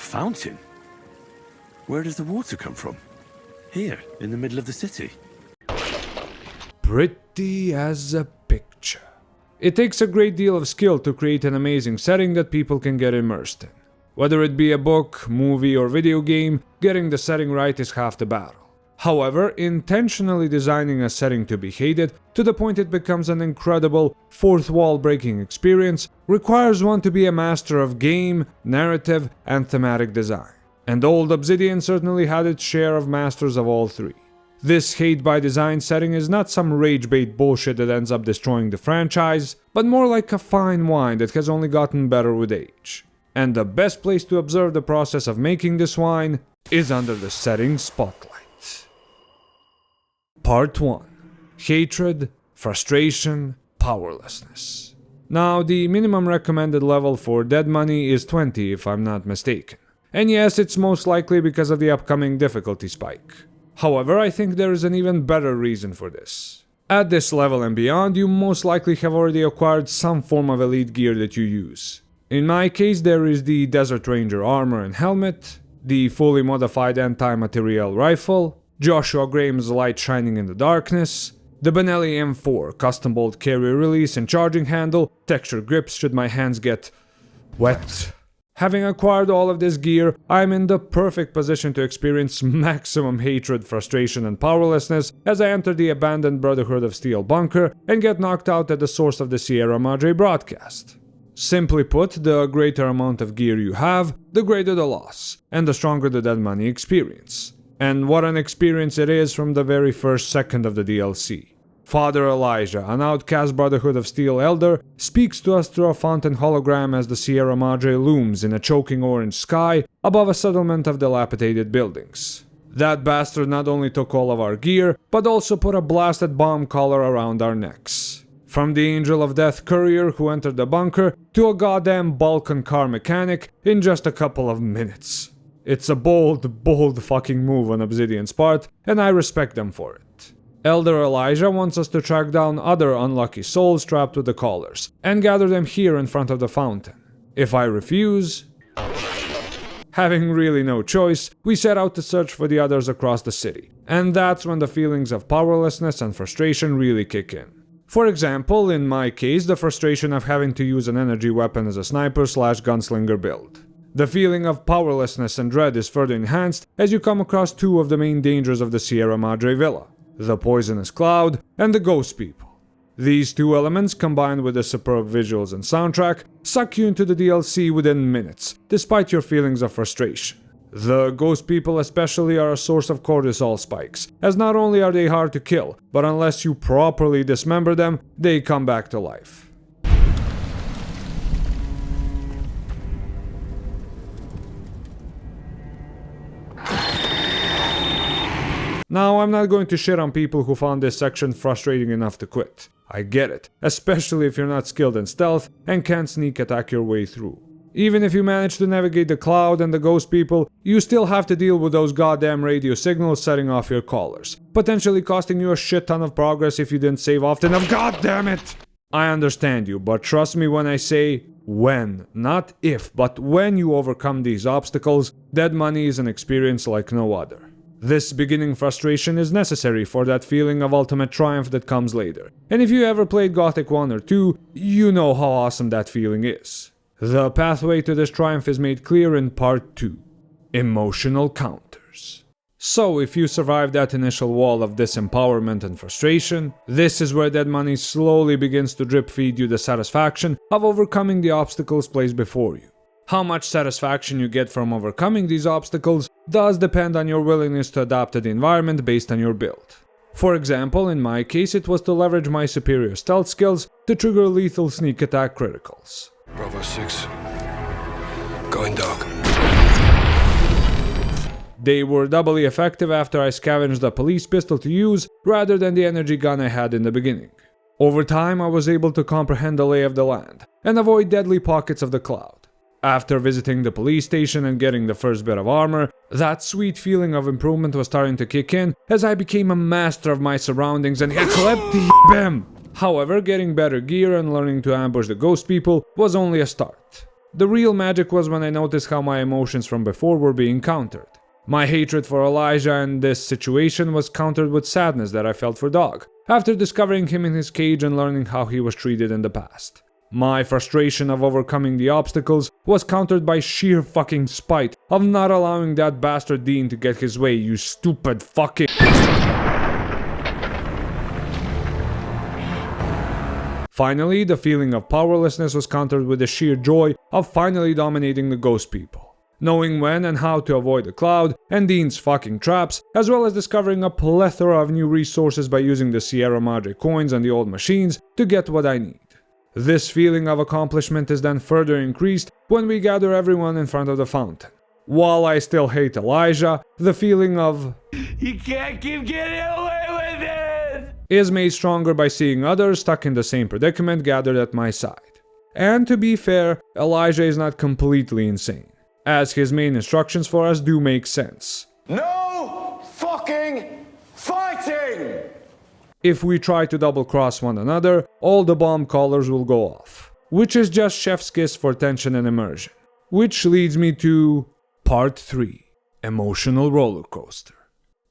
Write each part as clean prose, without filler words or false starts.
fountain? Where does the water come from? Here, in the middle of the city. Pretty as a picture. It takes a great deal of skill to create an amazing setting that people can get immersed in. Whether it be a book, movie, or video game, getting the setting right is half the battle. However, intentionally designing a setting to be hated to the point it becomes an incredible, fourth wall breaking experience requires one to be a master of game, narrative, and thematic design. And old Obsidian certainly had its share of masters of all three. This hate by design setting is not some rage bait bullshit that ends up destroying the franchise, but more like a fine wine that has only gotten better with age. And the best place to observe the process of making this wine is under the setting spotlight. Part 1. Hatred, Frustration, Powerlessness. Now, the minimum recommended level for Dead Money is 20 if I'm not mistaken. And yes, it's most likely because of the upcoming difficulty spike. However, I think there is an even better reason for this. At this level and beyond, you most likely have already acquired some form of elite gear that you use. In my case, there is the Desert Ranger armor and helmet, the fully modified anti-materiel rifle, Joshua Graham's light shining in the darkness, the Benelli M4 custom bolt carry release and charging handle, textured grips should my hands get wet. Having acquired all of this gear, I'm in the perfect position to experience maximum hatred, frustration, and powerlessness as I enter the abandoned Brotherhood of Steel bunker and get knocked out at the source of the Sierra Madre broadcast. Simply put, the greater amount of gear you have, the greater the loss, and the stronger the Dead Money experience. And what an experience it is from the very first second of the DLC. Father Elijah, an outcast Brotherhood of Steel elder, speaks to us through a fountain hologram as the Sierra Madre looms in a choking orange sky above a settlement of dilapidated buildings. That bastard not only took all of our gear, but also put a blasted bomb collar around our necks. From the Angel of Death courier who entered the bunker to a goddamn Balkan car mechanic in just a couple of minutes. It's a bold fucking move on Obsidian's part, and I respect them for it. Elder Elijah wants us to track down other unlucky souls trapped with the collars, and gather them here in front of the fountain. If I refuse... Having really no choice, we set out to search for the others across the city, and that's when the feelings of powerlessness and frustration really kick in. For example, in my case, the frustration of having to use an energy weapon as a sniper/gunslinger build. The feeling of powerlessness and dread is further enhanced as you come across two of the main dangers of the Sierra Madre Villa, the Poisonous Cloud and the Ghost People. These two elements, combined with the superb visuals and soundtrack, suck you into the DLC within minutes, despite your feelings of frustration. The Ghost People especially are a source of cortisol spikes, as not only are they hard to kill, but unless you properly dismember them, they come back to life. Now, I'm not going to shit on people who found this section frustrating enough to quit. I get it, especially if you're not skilled in stealth and can't sneak attack your way through. Even if you manage to navigate the cloud and the Ghost People, you still have to deal with those goddamn radio signals setting off your collars, potentially costing you a shit ton of progress if you didn't save often enough. God damn it! I understand you, but trust me when I say when, not if, but when you overcome these obstacles, Dead Money is an experience like no other. This beginning frustration is necessary for that feeling of ultimate triumph that comes later. And if you ever played Gothic 1 or 2, you know how awesome that feeling is. The pathway to this triumph is made clear in Part 2. Emotional Counters. So if you survive that initial wall of disempowerment and frustration, this is where Dead Money slowly begins to drip feed you the satisfaction of overcoming the obstacles placed before you. How much satisfaction you get from overcoming these obstacles does depend on your willingness to adapt to the environment based on your build. For example, in my case it was to leverage my superior stealth skills to trigger lethal sneak attack criticals. Bravo 6. Going dark. They were doubly effective after I scavenged a police pistol to use rather than the energy gun I had in the beginning. Over time I was able to comprehend the lay of the land and avoid deadly pockets of the cloud. After visiting the police station and getting the first bit of armor, that sweet feeling of improvement was starting to kick in as I became a master of my surroundings and bam! However, getting better gear and learning to ambush the Ghost People was only a start. The real magic was when I noticed how my emotions from before were being countered. My hatred for Elijah in this situation was countered with sadness that I felt for Dog, after discovering him in his cage and learning how he was treated in the past. My frustration of overcoming the obstacles was countered by sheer fucking spite of not allowing that bastard Dean to get his way, you stupid fucking... Finally, the feeling of powerlessness was countered with the sheer joy of finally dominating the ghost people. Knowing when and how to avoid the cloud and Dean's fucking traps, as well as discovering a plethora of new resources by using the Sierra Madre coins and the old machines to get what I need. This feeling of accomplishment is then further increased when we gather everyone in front of the fountain. While I still hate Elijah, the feeling of "You can't keep getting away with it" is made stronger by seeing others stuck in the same predicament gathered at my side. And to be fair, Elijah is not completely insane, as his main instructions for us do make sense. No fucking fighting! If we try to double-cross one another, all the bomb collars will go off, which is just chef's kiss for tension and immersion. Which leads me to Part 3, Emotional Roller Coaster.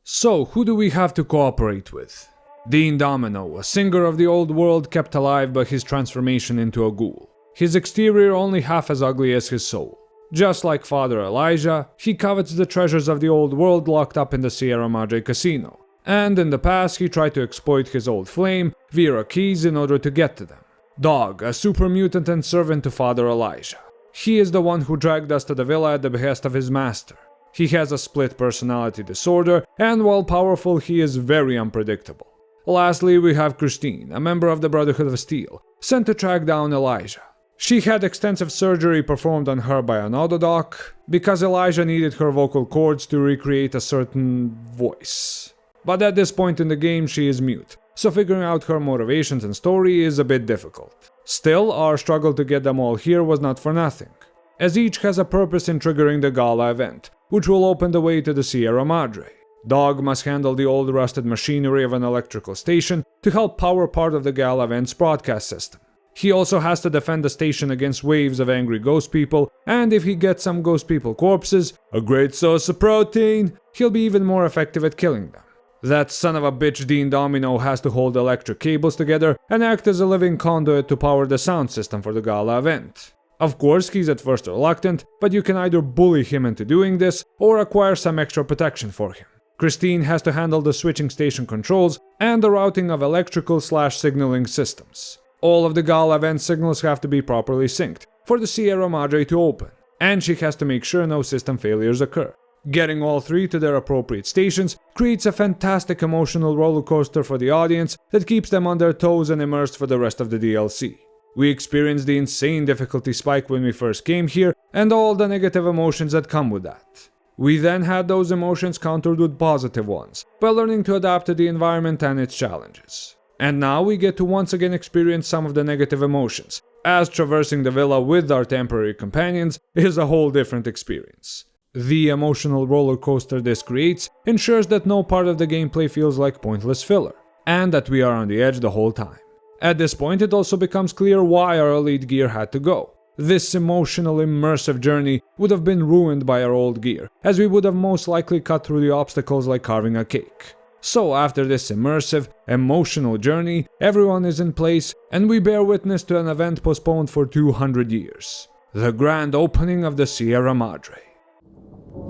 So, who do we have to cooperate with? Dean Domino, a singer of the old world kept alive by his transformation into a ghoul. His exterior only half as ugly as his soul. Just like Father Elijah, he covets the treasures of the old world locked up in the Sierra Madre casino. And in the past, he tried to exploit his old flame, Vera keys, in order to get to them. Dog, a super mutant and servant to Father Elijah. He is the one who dragged us to the villa at the behest of his master. He has a split personality disorder, and while powerful, he is very unpredictable. Lastly, we have Christine, a member of the Brotherhood of Steel, sent to track down Elijah. She had extensive surgery performed on her by an autodoc, because Elijah needed her vocal cords to recreate a certain voice. But at this point in the game, she is mute, so figuring out her motivations and story is a bit difficult. Still, our struggle to get them all here was not for nothing, as each has a purpose in triggering the gala event, which will open the way to the Sierra Madre. Dog must handle the old rusted machinery of an electrical station to help power part of the gala event's broadcast system. He also has to defend the station against waves of angry ghost people, and if he gets some ghost people corpses, a great source of protein, he'll be even more effective at killing them. That son of a bitch Dean Domino has to hold electric cables together and act as a living conduit to power the sound system for the gala event. Of course, he's at first reluctant, but you can either bully him into doing this or acquire some extra protection for him. Christine has to handle the switching station controls and the routing of electrical/signaling systems. All of the gala event signals have to be properly synced for the Sierra Madre to open, and she has to make sure no system failures occur. Getting all three to their appropriate stations creates a fantastic emotional roller coaster for the audience that keeps them on their toes and immersed for the rest of the DLC. We experienced the insane difficulty spike when we first came here and all the negative emotions that come with that. We then had those emotions countered with positive ones by learning to adapt to the environment and its challenges. And now we get to once again experience some of the negative emotions, as traversing the villa with our temporary companions is a whole different experience. The emotional roller coaster this creates ensures that no part of the gameplay feels like pointless filler, and that we are on the edge the whole time. At this point, it also becomes clear why our elite gear had to go. This emotional, immersive journey would have been ruined by our old gear, as we would have most likely cut through the obstacles like carving a cake. So after this immersive, emotional journey, everyone is in place, and we bear witness to an event postponed for 200 years. The grand opening of the Sierra Madre.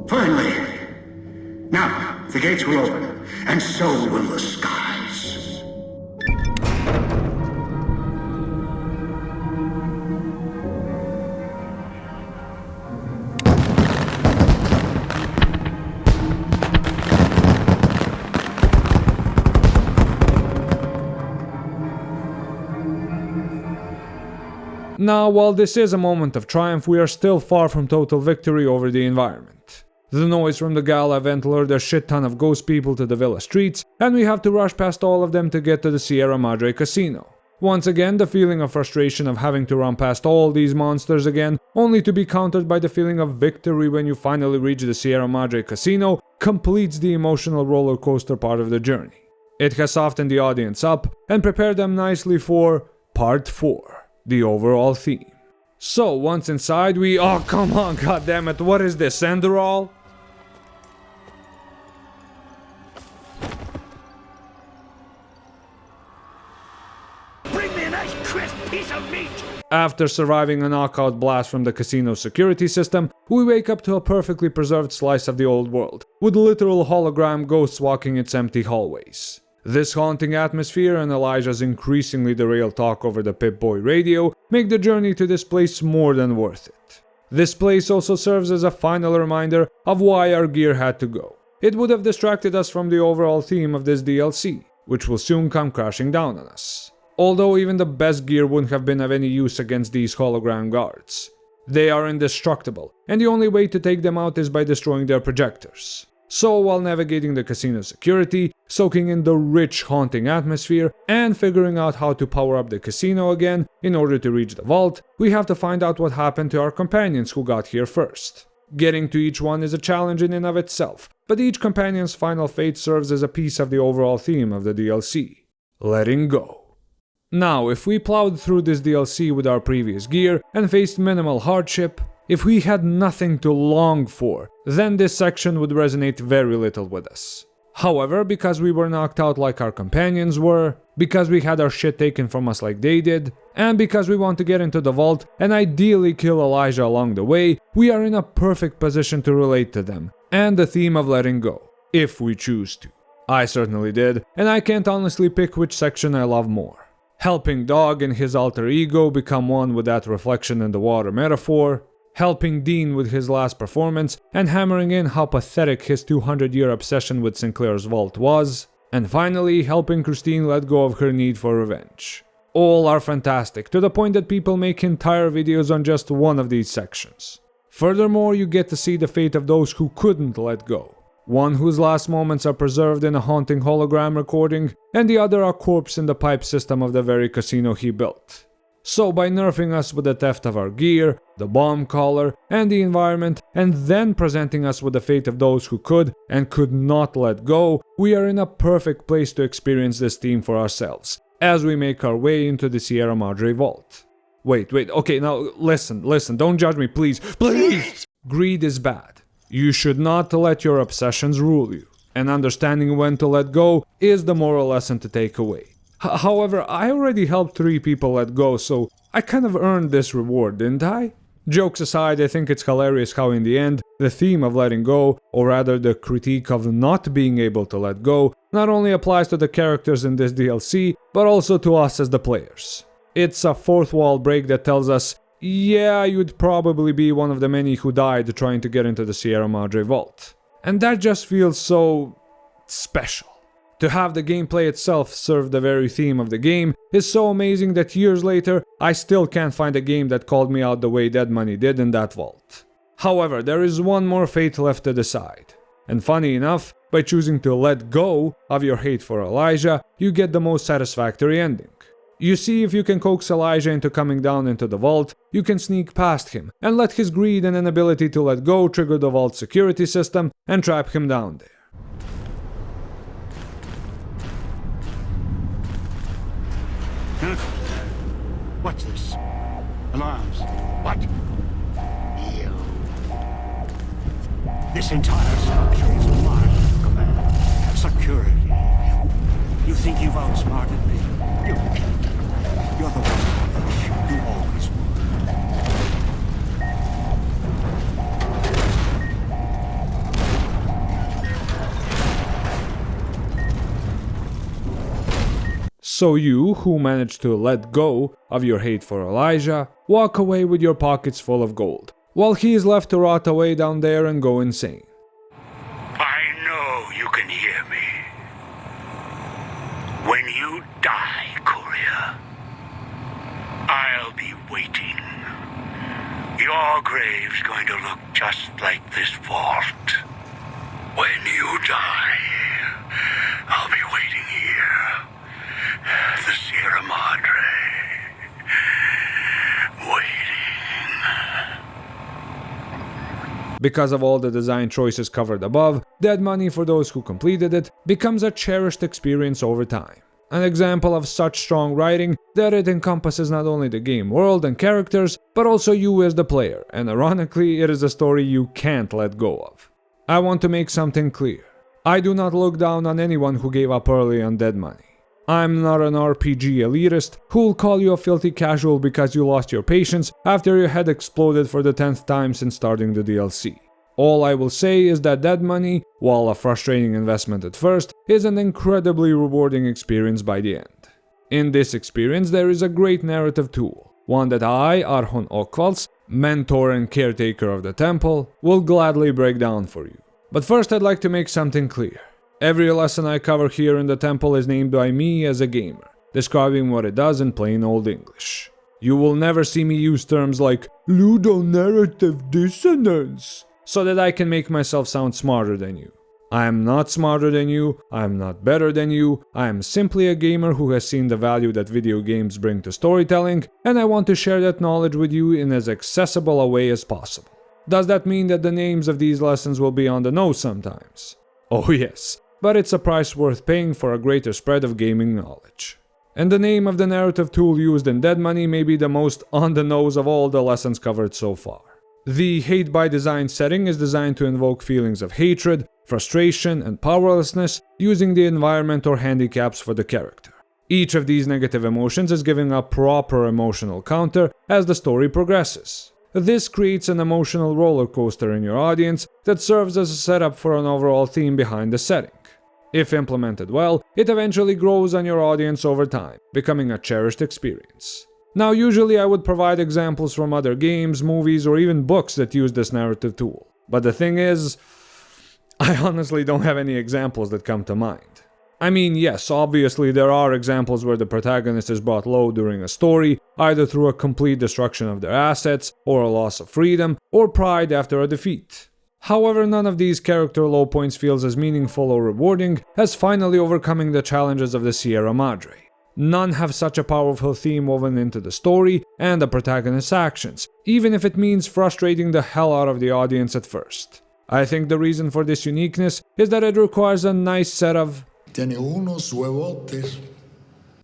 Finally! Now, the gates will open, and so will the skies. Now, while this is a moment of triumph, we are still far from total victory over the environment. The noise from the gala event lured a shit ton of ghost people to the villa streets, and we have to rush past all of them to get to the Sierra Madre casino. Once again, the feeling of frustration of having to run past all these monsters again, only to be countered by the feeling of victory when you finally reach the Sierra Madre casino, completes the emotional roller coaster part of the journey. It has softened the audience up and prepared them nicely for Part 4. The overall theme. So, once inside we... Oh, come on, goddammit, what is this, Enderall? Bring me a nice crisp piece of meat! After surviving a knockout blast from the casino security system, we wake up to a perfectly preserved slice of the old world, with literal hologram ghosts walking its empty hallways. This haunting atmosphere and Elijah's increasingly derailed talk over the Pip-Boy radio make the journey to this place more than worth it. This place also serves as a final reminder of why our gear had to go. It would have distracted us from the overall theme of this DLC, which will soon come crashing down on us. Although even the best gear wouldn't have been of any use against these hologram guards. They are indestructible, and the only way to take them out is by destroying their projectors. So while navigating the casino security, soaking in the rich haunting atmosphere, and figuring out how to power up the casino again in order to reach the vault, we have to find out what happened to our companions who got here first. Getting to each one is a challenge in and of itself, but each companion's final fate serves as a piece of the overall theme of the DLC. Letting go. Now, if we plowed through this DLC with our previous gear and faced minimal hardship, if we had nothing to long for, then this section would resonate very little with us. However, because we were knocked out like our companions were, because we had our shit taken from us like they did, and because we want to get into the vault and ideally kill Elijah along the way, we are in a perfect position to relate to them, and the theme of letting go, if we choose to. I certainly did, and I can't honestly pick which section I love more. Helping Dog and his alter ego become one with that reflection in the water metaphor, helping Dean with his last performance and hammering in how pathetic his 200-year obsession with Sinclair's vault was, and finally helping Christine let go of her need for revenge. All are fantastic, to the point that people make entire videos on just one of these sections. Furthermore, you get to see the fate of those who couldn't let go. One whose last moments are preserved in a haunting hologram recording, and the other a corpse in the pipe system of the very casino he built. So by nerfing us with the theft of our gear, the bomb collar, and the environment, and then presenting us with the fate of those who could and could not let go, we are in a perfect place to experience this theme for ourselves, as we make our way into the Sierra Madre vault. Wait, okay, now listen, don't judge me, please. Greed is bad. You should not let your obsessions rule you, and understanding when to let go is the moral lesson to take away. However, I already helped 3 people let go, so I kind of earned this reward, didn't I? Jokes aside, I think it's hilarious how in the end, the theme of letting go, or rather the critique of not being able to let go, not only applies to the characters in this DLC, but also to us as the players. It's a fourth wall break that tells us, yeah, you'd probably be one of the many who died trying to get into the Sierra Madre vault. And that just feels so special. To have the gameplay itself serve the very theme of the game is so amazing that years later, I still can't find a game that called me out the way Dead Money did in that vault. However, there is one more fate left to decide. And funny enough, by choosing to let go of your hate for Elijah, you get the most satisfactory ending. You see, if you can coax Elijah into coming down into the vault, you can sneak past him and let his greed and inability to let go trigger the vault security system and trap him down there. What's this? Alarms. What? You. This entire structure is my command. Security. You think you've outsmarted me? You can't. You're the one you always were. So you, who managed to let go of your hate for Elijah, walk away with your pockets full of gold, while he is left to rot away down there and go insane. I know you can hear me. When you die, Courier, I'll be waiting. Your grave's going to look just like this vault. When you die, I'll be waiting here. The Sierra Madre. Waiting. Because of all the design choices covered above, Dead Money for those who completed it becomes a cherished experience over time. An example of such strong writing that it encompasses not only the game world and characters, but also you as the player, and ironically, it is a story you can't let go of. I want to make something clear. I do not look down on anyone who gave up early on Dead Money. I'm not an RPG elitist who'll call you a filthy casual because you lost your patience after your head exploded for the 10th time since starting the DLC. All I will say is that Dead Money, while a frustrating investment at first, is an incredibly rewarding experience by the end. In this experience there is a great narrative tool, one that I, Archon Okvals, mentor and caretaker of the temple, will gladly break down for you. But first I'd like to make something clear. Every lesson I cover here in the temple is named by me as a gamer, describing what it does in plain old English. You will never see me use terms like ludonarrative dissonance, so that I can make myself sound smarter than you. I am not smarter than you, I am not better than you, I am simply a gamer who has seen the value that video games bring to storytelling, and I want to share that knowledge with you in as accessible a way as possible. Does that mean that the names of these lessons will be on the nose sometimes? Oh yes, but it's a price worth paying for a greater spread of gaming knowledge. And the name of the narrative tool used in Dead Money may be the most on the nose of all the lessons covered so far. The hate by design setting is designed to invoke feelings of hatred, frustration, and powerlessness using the environment or handicaps for the character. Each of these negative emotions is given a proper emotional counter as the story progresses. This creates an emotional roller coaster in your audience that serves as a setup for an overall theme behind the setting. If implemented well, it eventually grows on your audience over time, becoming a cherished experience. Now, usually I would provide examples from other games, movies, or even books that use this narrative tool. But the thing is, I honestly don't have any examples that come to mind. I mean, yes, obviously there are examples where the protagonist is brought low during a story, either through a complete destruction of their assets, or a loss of freedom, or pride after a defeat. However, none of these character low points feels as meaningful or rewarding as finally overcoming the challenges of the Sierra Madre. None have such a powerful theme woven into the story and the protagonist's actions, even if it means frustrating the hell out of the audience at first. I think the reason for this uniqueness is that it requires a nice set of Tiene unos huevotes.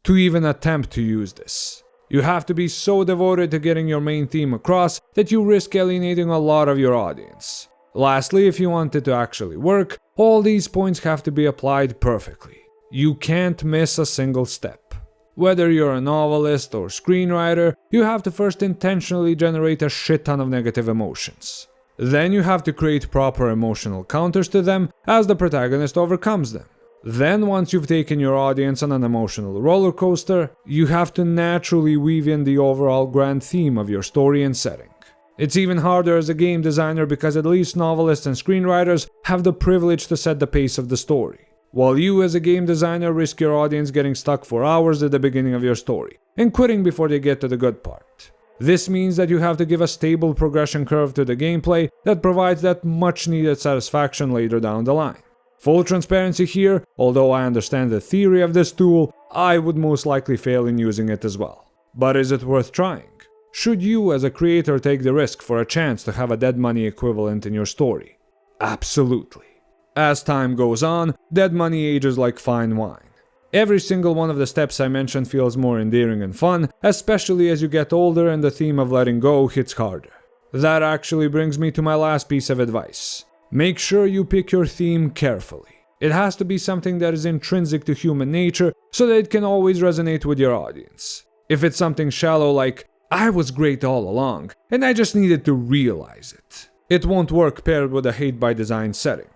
to even attempt to use this. You have to be so devoted to getting your main theme across that you risk alienating a lot of your audience. Lastly, if you want it to actually work, all these points have to be applied perfectly. You can't miss a single step. Whether you're a novelist or screenwriter, you have to first intentionally generate a shit ton of negative emotions. Then you have to create proper emotional counters to them as the protagonist overcomes them. Then once you've taken your audience on an emotional roller coaster, you have to naturally weave in the overall grand theme of your story and setting. It's even harder as a game designer because at least novelists and screenwriters have the privilege to set the pace of the story, while you as a game designer risk your audience getting stuck for hours at the beginning of your story and quitting before they get to the good part. This means that you have to give a stable progression curve to the gameplay that provides that much needed satisfaction later down the line. Full transparency here, although I understand the theory of this tool, I would most likely fail in using it as well. But is it worth trying? Should you as a creator take the risk for a chance to have a Dead Money equivalent in your story? Absolutely. As time goes on, Dead Money ages like fine wine. Every single one of the steps I mentioned feels more endearing and fun, especially as you get older and the theme of letting go hits harder. That actually brings me to my last piece of advice. Make sure you pick your theme carefully. It has to be something that is intrinsic to human nature so that it can always resonate with your audience. If it's something shallow like, I was great all along, and I just needed to realize it, it won't work paired with a hate by design setting.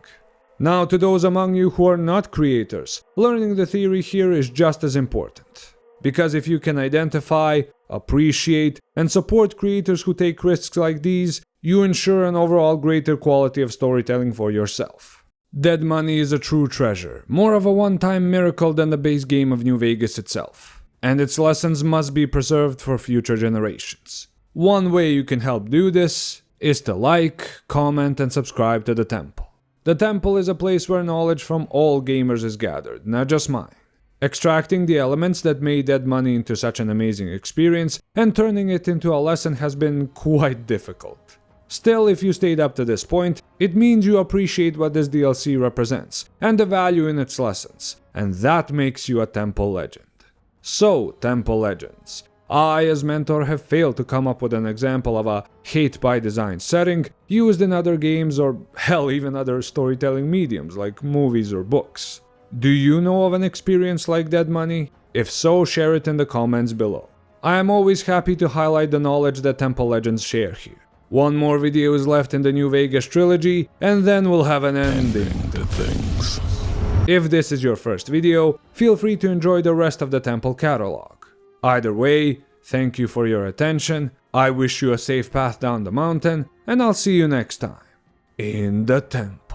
Now, to those among you who are not creators, learning the theory here is just as important. Because if you can identify, appreciate, and support creators who take risks like these, you ensure an overall greater quality of storytelling for yourself. Dead Money is a true treasure, more of a one-time miracle than the base game of New Vegas itself. And its lessons must be preserved for future generations. One way you can help do this is to like, comment, and subscribe to the temple. The temple is a place where knowledge from all gamers is gathered, not just mine. Extracting the elements that made Dead Money into such an amazing experience and turning it into a lesson has been quite difficult. Still, if you stayed up to this point, it means you appreciate what this DLC represents, and the value in its lessons, and that makes you a Temple Legend. So, Temple Legends, I as mentor have failed to come up with an example of a hate-by-design setting used in other games or hell even other storytelling mediums like movies or books. Do you know of an experience like Dead Money? If so, share it in the comments below. I am always happy to highlight the knowledge that Temple Legends share here. One more video is left in the New Vegas trilogy, and then we'll have an ending to things. If this is your first video, feel free to enjoy the rest of the Temple catalog. Either way, thank you for your attention, I wish you a safe path down the mountain, and I'll see you next time in the Temple.